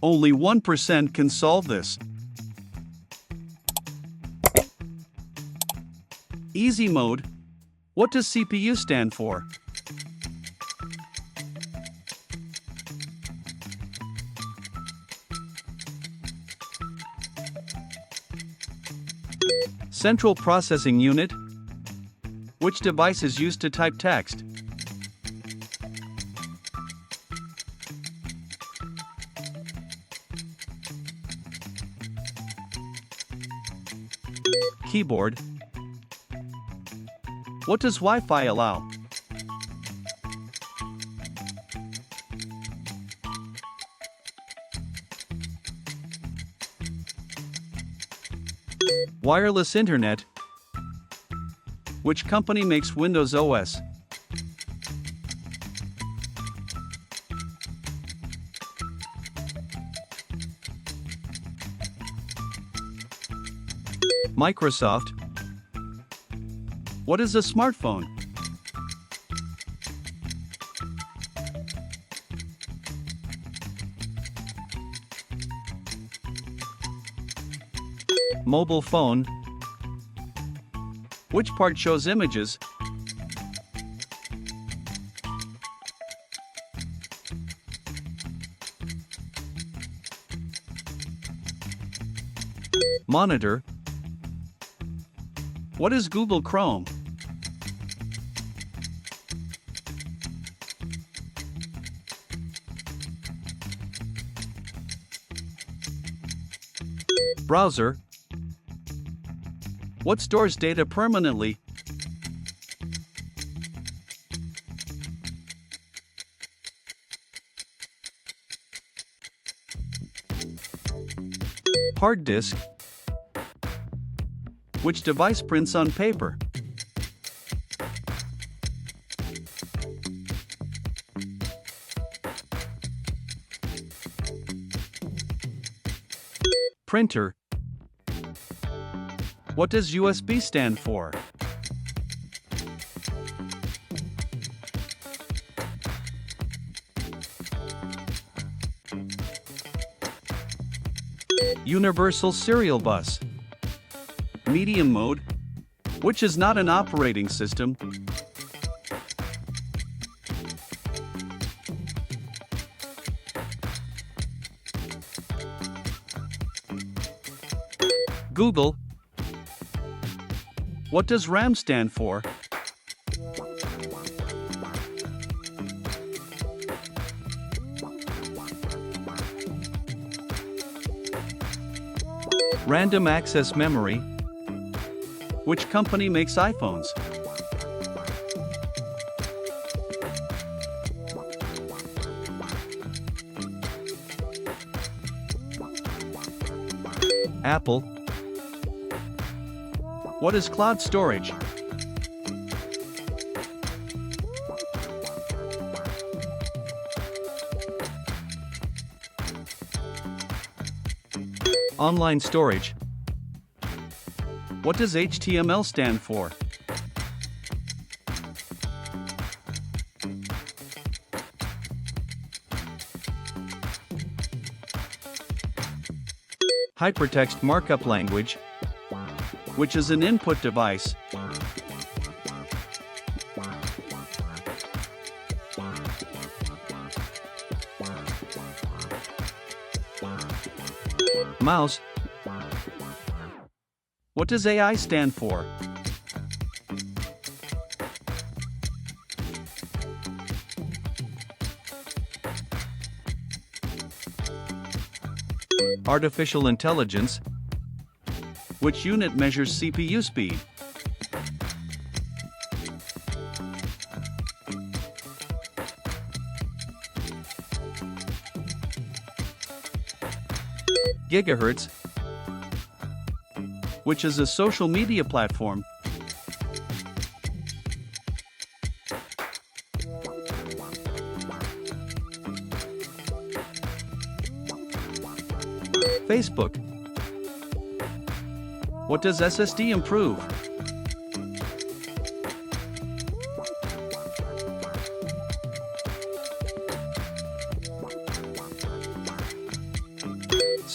Only 1% can solve this. Easy mode. What does CPU stand for? Central processing unit. Which device is used to type text? Keyboard. What does Wi-Fi allow? Wireless internet. Which company makes Windows OS? Microsoft. What is a smartphone? Mobile phone. Which part shows images? Monitor. What is Google Chrome? Browser. What stores data permanently? Hard disk. Which device prints on paper? Printer. What does USB stand for? Universal serial bus. Medium mode. Which is not an operating system? Google. What does RAM stand for? Random access memory. Which company makes iPhones? Apple. What is cloud storage? Online storage. What does HTML stand for? Hypertext markup language. Which is an input device? Mouse. What does AI stand for? Artificial intelligence. Which unit measures CPU speed? Gigahertz. Which is a social media platform? Facebook. What does SSD improve?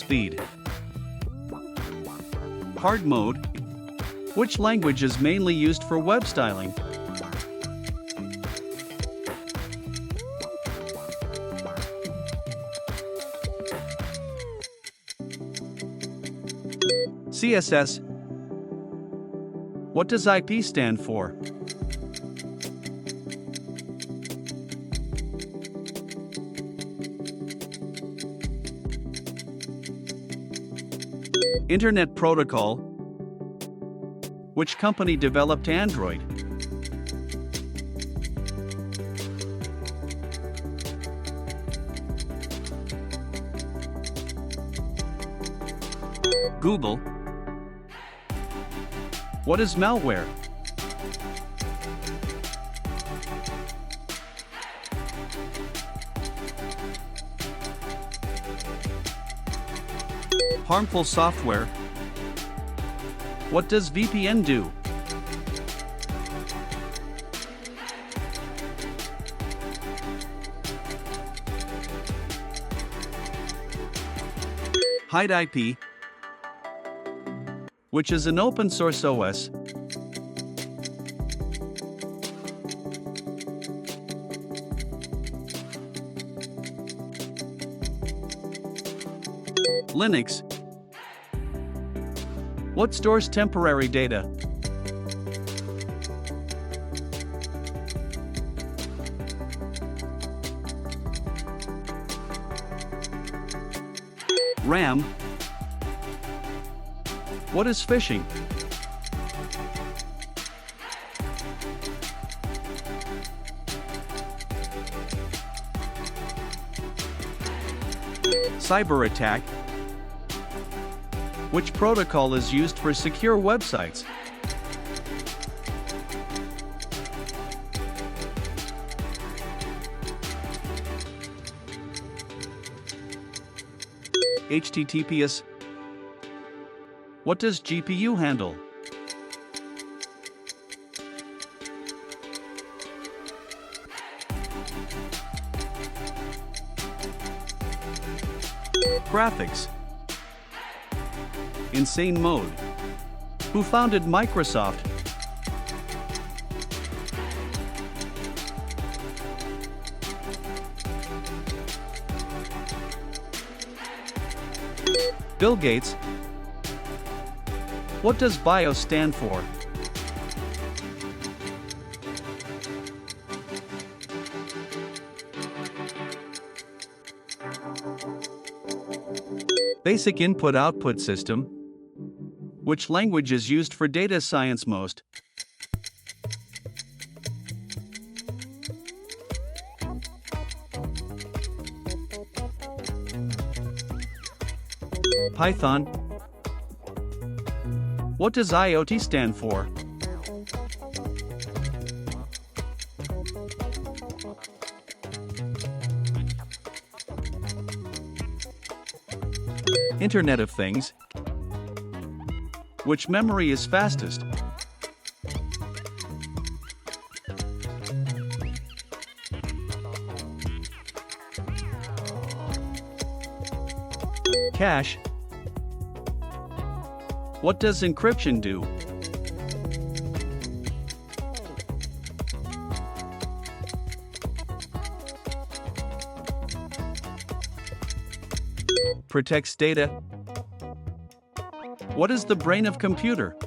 speed. Hard mode. Which language is mainly used for web styling? CSS. What does IP stand for? Internet Protocol. Which company developed Android? Google. What is malware? Harmful software. What does VPN do? Hide IP. Which is an open source OS. Linux. What stores temporary data? RAM. What is phishing? Cyber attack. Which protocol is used for secure websites? HTTPS. What does GPU handle? Graphics. Insane mode. Who founded Microsoft? Bill Gates. What does BIOS stand for? Basic input-output system. Which language is used for data science most? Python. What does IoT stand for? Internet of Things. Which memory is fastest? Cache. What does encryption do? Protects data. What is the brain of computer?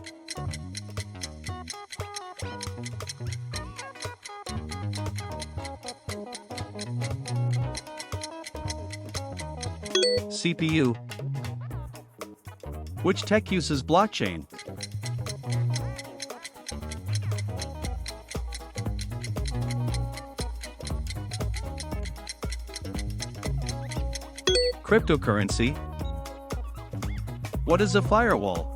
CPU. Which tech uses blockchain? Cryptocurrency. What is a firewall?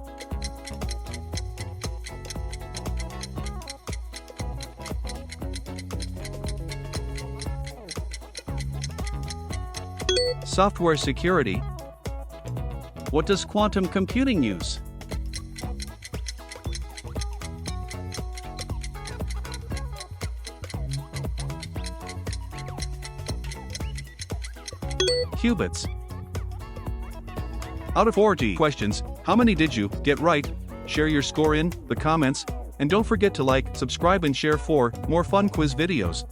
Software security. What does quantum computing use? Qubits. Out of 40 questions, how many did you get right? Share your score in the comments, and don't forget to like, subscribe and share for more fun quiz videos.